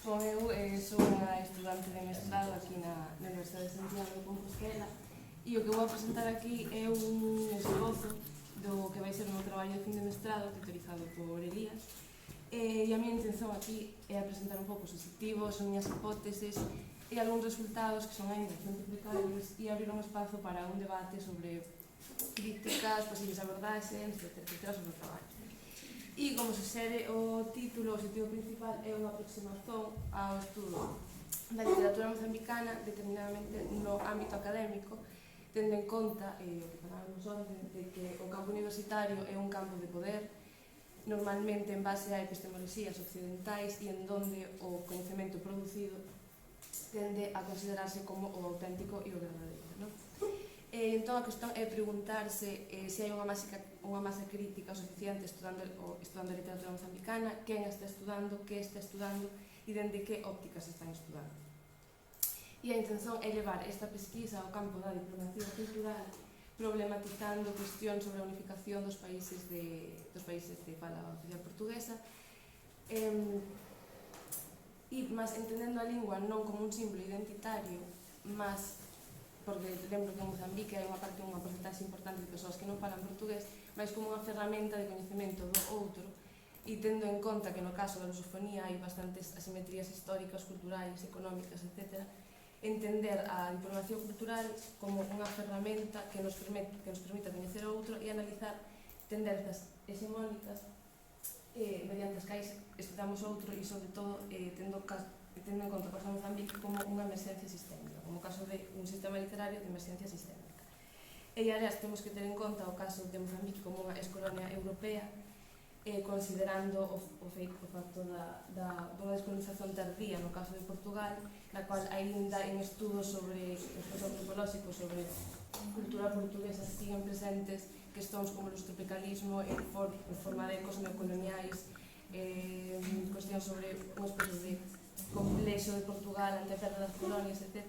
Bom, eu sou unha estudante de mestrado aquí na Universidade de Santiago de Compostela e o que vou presentar aquí é un esbozo do que vai ser o meu traballo de fin de mestrado tutorizado por Elías e a miña intención aquí é presentar un pouco os objetivos, as miñas hipóteses e algúns resultados que son ainda bastante precarios e abrir un espazo para un debate sobre críticas, posibles abordaxes, etc. sobre o traballo. E, como sucede o título, o objetivo principal é unha aproximación ao estudo da literatura mozambicana, determinadamente no ámbito académico, tendo en conta o que falábamos onte, de que o campo universitario é un campo de poder, normalmente en base a epistemoloxías occidentais e en donde o coñecemento producido tende a considerarse como o auténtico e o verdadeiro, non? Entón a cuestión é preguntarse se hai unha masa crítica suficiente estudando a literatura mozambicana, quen está estudando, que está estudando e dende que ópticas están estudando. E a intención é levar esta pesquisa ao campo da diplomacia cultural, problematizando cuestións sobre a unificación dos países de fala oficial portuguesa, e máis entendendo a lingua non como un símbolo identitario, mas porque lembro que en Mozambique hai unha porcentaxe importante de persoas que non falan portugués, mas como unha ferramenta de coñecemento do outro, e tendo en conta que no caso da lusofonía hai bastantes asimetrías históricas, culturais, económicas, etc., entender a diplomacia cultural como unha ferramenta que nos permita coñecer o outro e analizar tendenzas hexemónicas mediante as cais estudamos outro e, sobre todo, tendo en conta o caso de Mozambique como unha emerxencia sistémica, como o caso de un sistema literario de emerxencia sistémica. E, aliás, temos que ter en conta o caso de Mozambique como unha excolonia europea, considerando o facto dunha descolonización tardía no caso de Portugal, na cual aínda en estudos sobre estudos antropolóxicos sobre cultura portuguesa siguen presentes cuestións como o tropicalismo en forma de ecos neocoloniais, cuestións sobre unha especie de complexo de Portugal ante a perda das colonias, etc.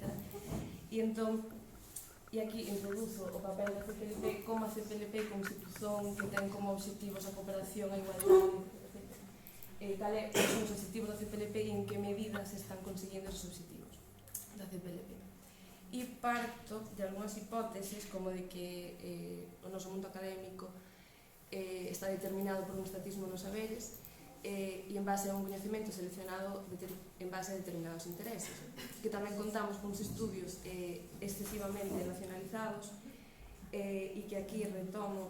E aquí introduzo o papel da CPLP como a CPLP como institución que ten como obxectivos a cooperación, a igualdade, etc. Cales son os obxectivos da CPLP e en que medidas se están conseguindo esos obxectivos da CPLP. E parto de algunhas hipóteses como de que o noso mundo académico está determinado por un estatismo nos saberes e en base a un coñecemento seleccionado en base a determinados intereses, que tamén contamos con uns estudios excesivamente nacionalizados e que aquí retomo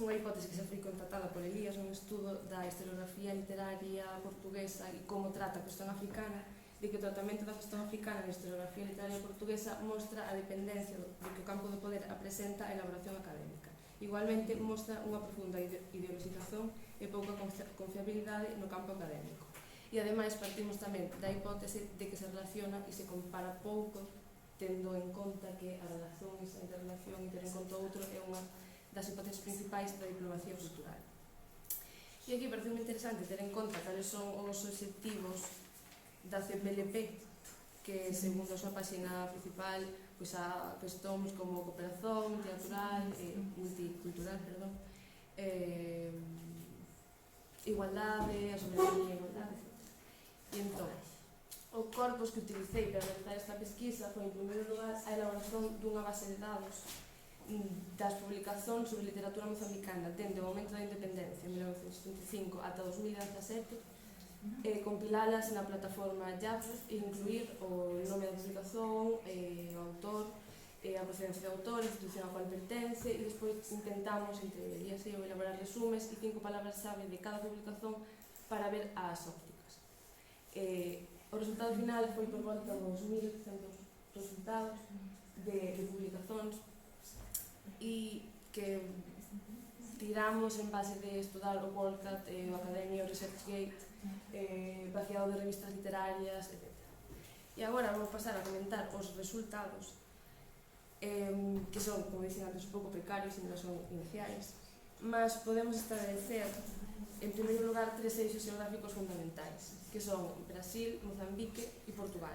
unha hipótese que xa foi contratada por Elías, un estudo da historiografía literaria portuguesa e como trata a cuestión africana, de que o tratamento da cuestión africana na historiografía literaria portuguesa mostra a dependencia de que o campo do poder apresenta a elaboración académica. Igualmente, mostra unha profunda ideoloxización e pouca confiabilidade no campo académico. E, ademais, partimos tamén da hipótese de que se relaciona e se compara pouco, tendo en conta que a relación, esa interrelación e ter en conta outro é unha das hipóteses principais da diplomacia cultural. E aquí parece moi interesante ter en conta cales son os obxectivos da CPLP, que, segundo a súa página principal, a cuestións como cooperación teatral, multicultural, igualdade, a soberanía e igualdade, etc. E entón, o corpus que utilicei para realizar esta pesquisa foi, en primeiro lugar, a elaboración dunha base de dados das publicacións sobre literatura mozambicana dende o momento da independencia, en 1975 ata 2017, compilalas na plataforma Jaffrey e incluir o nome da publicación, o autor, a procedencia do autor, a institución a cual pertence, e despois intentamos, entre Elías e eu, elaborar resumes e 5 palabras-chave de cada publicación para ver as ópticas. O resultado final foi por volta dos 1.800 resultados de publicacións e que tiramos en base de estudar o Walcat, o Academia, o ResearchGate, vaciado de revistas literarias, etc. E agora vou pasar a comentar os resultados, que son, como dicen antes, un pouco precarios e non son iniciais, mas podemos establecer, en primeiro lugar, 3 eixos xeográficos fundamentais, que son Brasil, Mozambique e Portugal,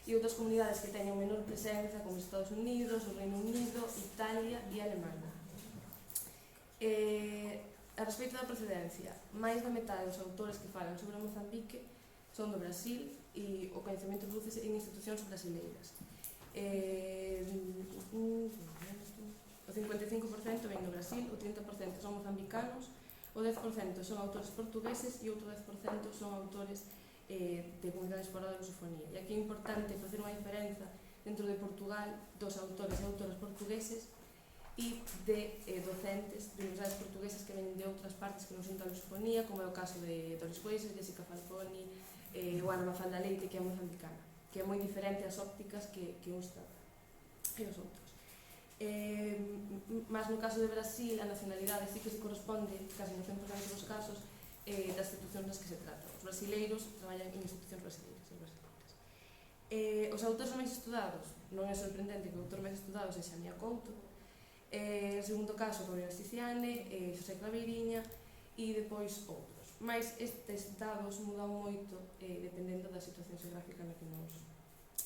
e outras comunidades que teñen menor presenza, como Estados Unidos, o Reino Unido, Italia e Alemania. A respecto da procedencia, máis da metade dos autores que falan sobre Mozambique son do Brasil, e o coñecemento prodúcese en institucións brasileiras. O 55% ven no Brasil, o 30% son mozambicanos, o 10% son autores portugueses e outro 10% son autores de comunidades fora da lusofonía. E aquí é importante facer unha diferenza dentro de Portugal dos autores e autoras portugueses e de docentes de universidades portuguesas que venen de outras partes que non son da lusofonía, como é o caso de Doris Weiser, Jessica Falconi, ou Ana Mafalda Leite, que é mozambicana, que é moi diferente as ópticas que uns e os outros. Mas no caso de Brasil, a nacionalidade sí que se corresponde, casi no 100% dos casos, das institucións nas que se trata. Os brasileiros traballan en institucións brasileiras. Os autores máis estudados, non é sorprendente que o autor máis estudado sexa Mia Couto. En segundo caso, Romero Sticiane, Xosé Claveiriña e depois outros. Mais estes dados mudan moito dependendo da situación xeográfica na que nos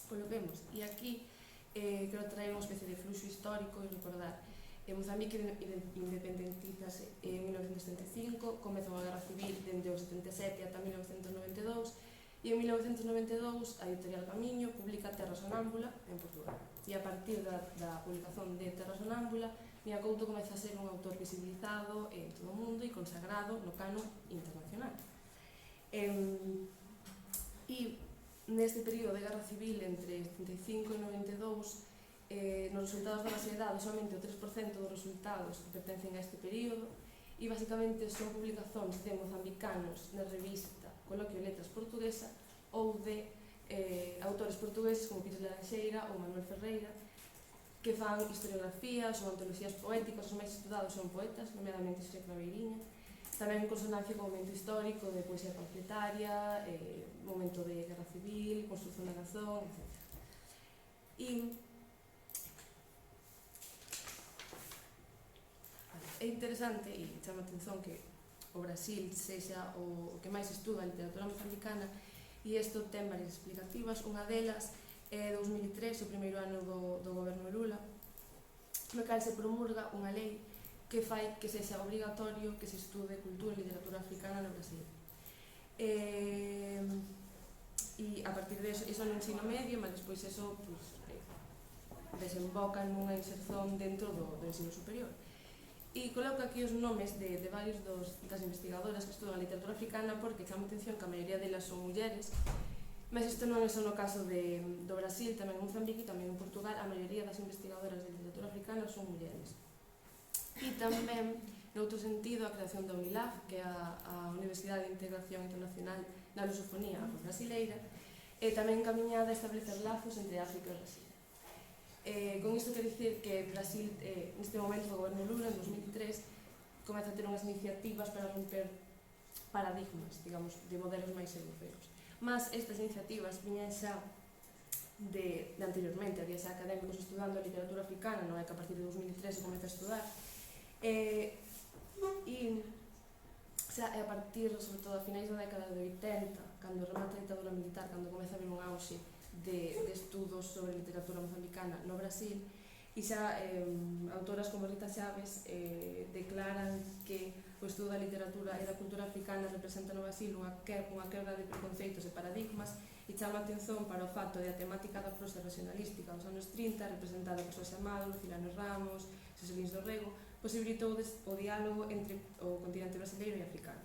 coloquemos. E aquí quero traer unha especie de fluxo histórico e recordar. Mozambique independentízase en 1975, comeza unha guerra civil dende o 77 ata 1992 e en 1992 a editorial Camiño publica Terra Sonámbula en Portugal. E a partir da publicación de Terra Sonámbula, Mia Couto comeza a ser un autor visibilizado en todo o mundo e consagrado no cano internacional. E neste período de guerra civil entre 75 e 92, nos resultados da base de dados somente o 3% dos resultados pertencen a este período e basicamente son publicacións de mozambicanos na revista Coloquio de Letras Portuguesa ou de autores portugueses como Pires Laranxeira ou Manuel Ferreira que fan historiografías ou antologías poéticas. Os máis estudados son poetas, nomeadamente Xosé Claveiriña, tamén en consonancia co momento histórico de poesía pamfletaria, momento de guerra civil, construción da nación, etc. É interesante e chama a atención que o Brasil sexa o que máis estuda a literatura mozambicana e isto ten varias explicativas. Unha delas é 2003, o primeiro ano do goberno Lula, no cal se promulga unha lei que fai que sexa obrigatorio que se estude cultura e literatura africana no Brasil. E a partir de iso no ensino medio, mas despois iso desemboca nunha inserción dentro do ensino superior. E coloco aquí os nomes de varios das investigadoras que estudan a literatura africana porque chama a atención que a maioría delas son mulleres, mas isto non é só no caso do Brasil, tamén en Mozambique e tamén en Portugal, a maioría das investigadoras de literatura africana son mulleres. E tamén, en outro sentido, a creación da UNILAF, que é a Universidade de Integración Internacional da Lusofonía Brasileira, é tamén encaminhada a establecer lazos entre África e Brasil. Con isto quero dicir que Brasil, neste momento do goberno Lula, en 2003, comeza a ter unhas iniciativas para romper paradigmas, digamos, de modelos máis europeos. Mas estas iniciativas viñan xa de anteriormente, había xa académicos estudando a literatura africana, non é que a partir de 2003 se comeza a estudar, e xa é a partir, sobre todo a finais da década de 80, cando remata a ditadura militar, cando comeza a haber un auxe de estudos sobre literatura mozambicana no Brasil, e xa autoras como Rita Chaves declaran que o estudo da literatura e da cultura africana representa no Brasil unha quebra de preconceitos e paradigmas e chama a atención para o facto de a temática da prosa regionalística dos anos 30, representada por Xosé Amado, Cilano Ramos, Xosé Lins do Rego, posibilitou o diálogo entre o continente brasileiro e africano.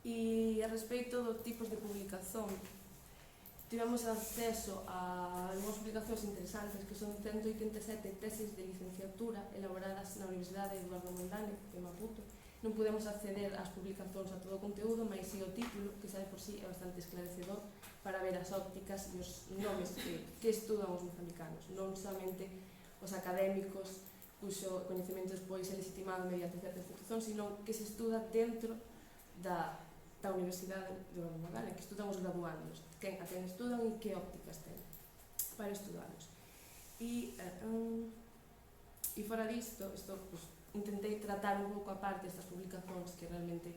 E a respeito dos tipos de publicación, tivemos acceso a algunhas publicacións interesantes que son 187 tesis de licenciatura elaboradas na Universidade Eduardo Mondlane, en Maputo. Non podemos acceder ás publicacións a todo o conteúdo, mas si o título, que xa de por sí é bastante esclarecedor para ver as ópticas e os nomes que estudan os mozambicanos, non somente os académicos cuxo coñecemento despois é legitimado mediante certa institución, sino que se estuda dentro da Universidade de Guadalajara, que estudan os graduandos, a quen estudan e que ópticas ten para estudalos. E fora disto, pues, intentei tratar un pouco a parte estas publicacións que realmente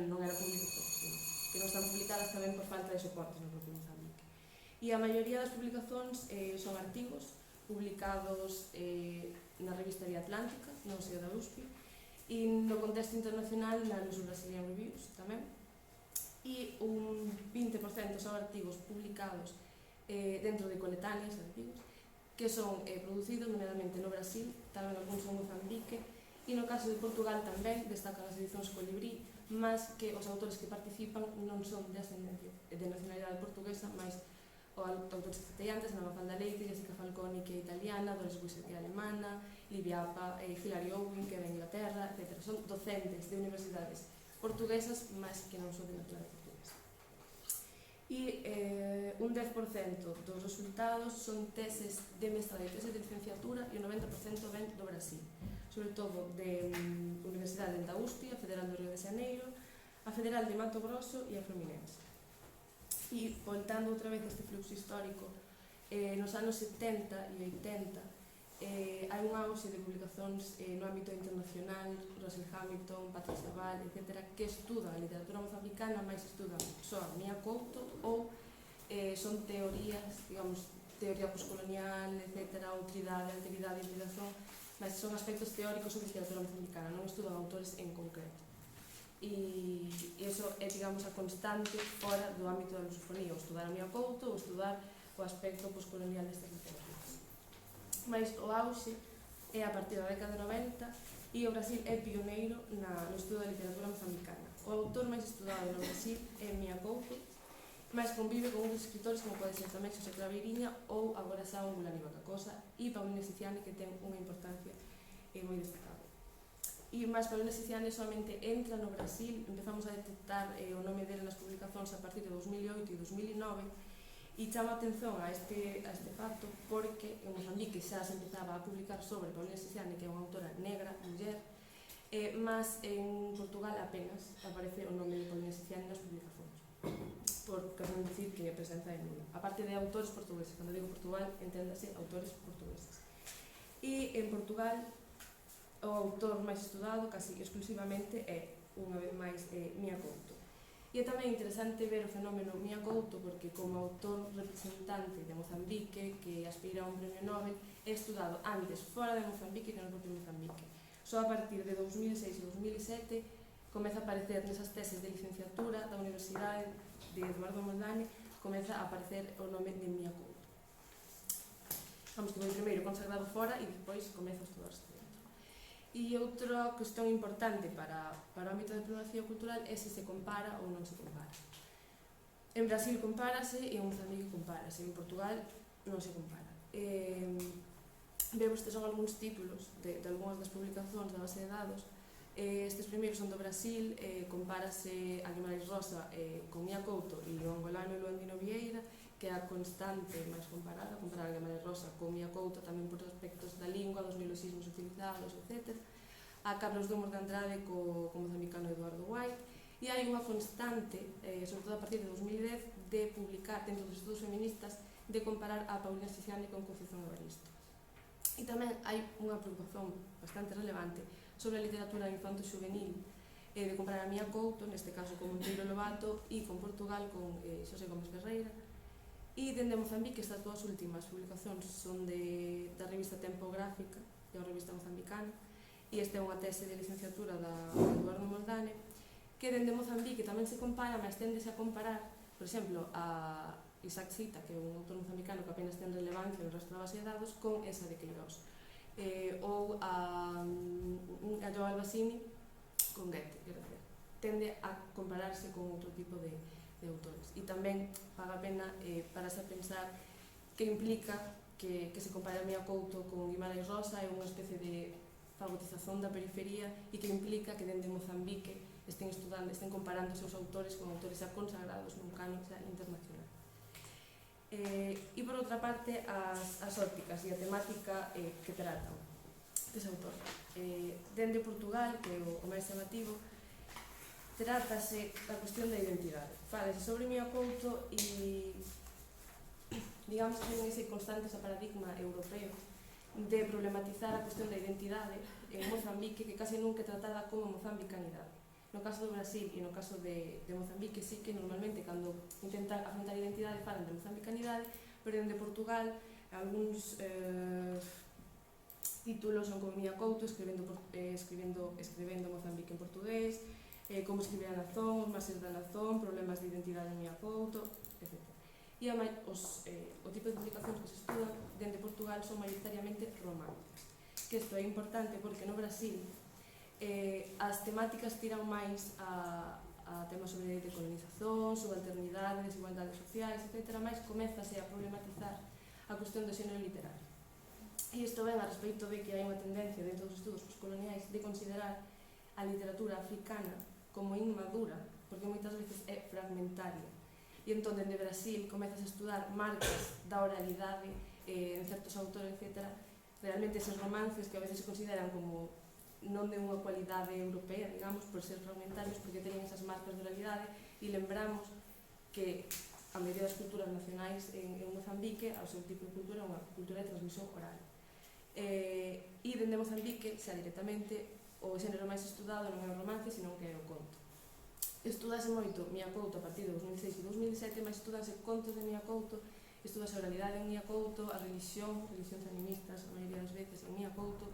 non era publicación, que non están publicadas tamén por falta de soportes no propio Mozambique. E a maioría das publicacións son artigos publicados na revista Vía Atlántica, no Museo da USP, e no contexto internacional na Luso Brazilian Reviews tamén. e un 20% son artigos publicados dentro de coletáneas de artigos que son producidos nomeadamente no Brasil, tamén algúns en Mozambique, e no caso de Portugal tamén destacan as edicións Colibrí, mas que os autores que participan non son de ascendencia de nacionalidade portuguesa, mas autores castellanos, Ana Mafalda Leite, Jessica Falconi, que é italiana, Dolores Wisser, que é alemana, Livia Apa, Hilary Owen, que é de Inglaterra, etc. Son docentes de universidades portuguesas, mas que non son de nacionalidade portuguesa. E un 10% dos resultados son teses de mestrado e teses de licenciatura e o 90% ven do Brasil, sobre todo de Universidade de Austria, a Federal do Río de Janeiro, a Federal de Mato Grosso e a Fluminense. E, voltando outra vez a este fluxo histórico, nos anos 70 e 80 hai un auxe de publicacións no ámbito internacional, Russell Hamilton, Patricia Ball, etc., que estudan a literatura mozambicana, máis estudan só a Mia Couto ou son teorías, digamos, teoría postcolonial, etc., outridade, alteridade, hibridación, mas son aspectos teóricos sobre a literatura mozambicana, non estudan autores en concreto. E iso é, digamos, a constante fora do ámbito da lusofonía, ou estudar a Mia Couto ou estudar o aspecto postcolonial destas literaturas. Mas o auxe é a partir da década de 90 e o Brasil é pioneiro no estudo da literatura mozambicana. O autor máis estudado no Brasil é Mia Couto, mas convive con outros escritores como pode ser tamén Xosé Claveirinha ou agora xa un Gulani Bacacosa e Paulina Siciani, que ten unha importancia moi destacada. E máis Paulina Siciani solamente entra no Brasil, empezamos a detectar o nome dele nas publicacións a partir de 2008 e 2009 e chama a atención a este facto porque en Mozambique xa se empezaba a publicar sobre Paulina Siciani, que é unha autora negra, muller, mas en Portugal apenas aparece o nome de Paulina Siciani nas publicacións, por querendo dicir que a presenza é nula, aparte de autores portugueses. Cando digo Portugal, enténdase autores portugueses. E en Portugal o autor máis estudado, casi exclusivamente, é, unha vez máis, Mia Couto. E é tamén interesante ver o fenómeno Mia Couto porque como autor representante de Mozambique, que aspira a un premio Nobel, é estudado antes fora de Mozambique que no propio Mozambique. Só a partir de 2006 e 2007 comeza a aparecer nesas teses de licenciatura da Universidade de Eduardo Mondlane, comeza a aparecer o nome de Mia Couto. Vamos, que foi primeiro consagrado fora e depois comeza a estudarse dentro. E outra cuestión importante para o ámbito da diplomacia cultural é se se compara ou non se compara. En Brasil compárase e en Mozambique compárase, en Portugal non se compara. Vemos que son algúns títulos de algunhas das publicacións da base de dados. Estes primeiros son do Brasil, compárase a Guimarães Rosa con Mia Couto e o angolano Luandino Vieira, que é a constante máis comparada, comparar a Guimarães Rosa con Mia Couto tamén por aspectos da lingua, dos neoloxismos utilizados, etc. A Carlos Dumos de Andrade co mozambicano Eduardo White, e hai unha constante, sobre todo a partir de 2010, de publicar dentro dos estudos feministas, de comparar a Paulina Siciani con Concepción Evaristo. E tamén hai unha preocupación bastante relevante sobre a literatura infanto-juvenil, de comparar a Mia Couto, neste caso con Monteiro Lobato, e con Portugal con Xosé Gómez Ferreira. E dende Mozambique estas dúas últimas publicacións son da revista Tempo Gráfica, que é a revista mozambicana, e esta é unha tese de licenciatura da Eduardo Mondlane, que dende Mozambique tamén se compara, mas tendese a comparar, por exemplo, a Isaac Sita, que é un autor mozambicano que apenas ten relevancia no resto da base de dados, con esa de Queiroz, ou a Joao Albacini con Goethe, tende a compararse con outro tipo de autores. E tamén paga a pena pararse a pensar que implica que se compare a Mia Couto con Guimarães Rosa, é unha especie de fagotización da periferia e que implica que dende Mozambique estén comparando os seus autores con autores xa consagrados nun canon xa internacional. E por outra parte, as ópticas e a temática que tratan dese autor. Dende Portugal, que é o máis chamativo, trátase a cuestión da identidade. Fálese sobre Mia Couto e digamos que ese constante paradigma europeo de problematizar a cuestión da identidade en Mozambique, que case nunca é tratada como mozambicanidade. No caso do Brasil e no caso de Mozambique sí que normalmente cando intentan afrontar a identidade falan de mozambicanidade, pero dende Portugal algúns títulos son como Mia Couto escribendo Mozambique en portugués, como escribir a nación, os máses da nación, problemas de identidade en Mia Couto, etc. E o tipo de publicacións que se estudan dende Portugal son maioritariamente románticas. Que isto é importante porque no Brasil as temáticas tiran máis a temas sobre decolonización, subalternidade, desigualdades sociais, etc. Mais comezase a problematizar a cuestión do xénero literario. E isto ven a respecto de que hai unha tendencia dentro dos estudos postcoloniais de considerar a literatura africana como inmadura, porque moitas veces é fragmentaria. E entón, dende Brasil, comezas a estudar marcas da oralidade en certos autores, etc. Realmente eses romances que a veces se consideran como non de unha cualidade europea, digamos, por ser fragmentarios, porque teñen esas marcas de oralidade, e lembramos que a maioría das culturas nacionais en Mozambique, ao seu tipo de cultura, é unha cultura de transmisión oral. E dende Mozambique, xa directamente, o xénero máis estudado non é o romance, senón que é o conto. Estudase moito Mia Couto a partir de 2006 e 2007, mas estudanse contos de Mia Couto, estudase a oralidade en Mia Couto, a religións animistas, a maioría das veces en Mia Couto.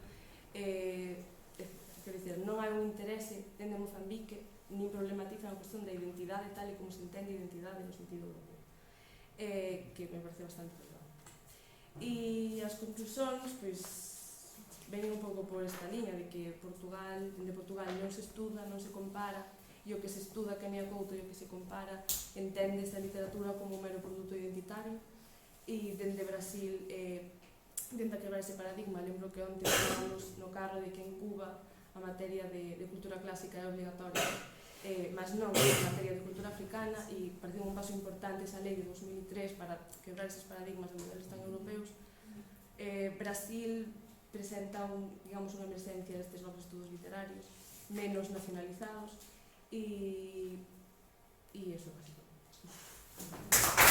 Quer dizer, non hai un interese dende Mozambique, nin problematizan a cuestión da identidade tal e como se entende a identidade no sentido europeo, que me parece bastante relevante. E as conclusións, pois, veñen un pouco por esta liña de que dende Portugal non se estuda, non se compara, e o que se estuda que Mia Couto e o que se compara entende esta literatura como un mero produto identitario, e dende Brasil tenta quebrar ese paradigma. Lembro que onte falamos no carro de que en Cuba a materia de cultura clásica é obligatoria, mas non a materia de cultura africana, e pareceu un paso importante esa lei de 2003 para quebrar esos paradigmas de modelos tan europeos. Brasil presenta unha emerxencia destes novos estudos literarios menos nacionalizados, e iso básicamente.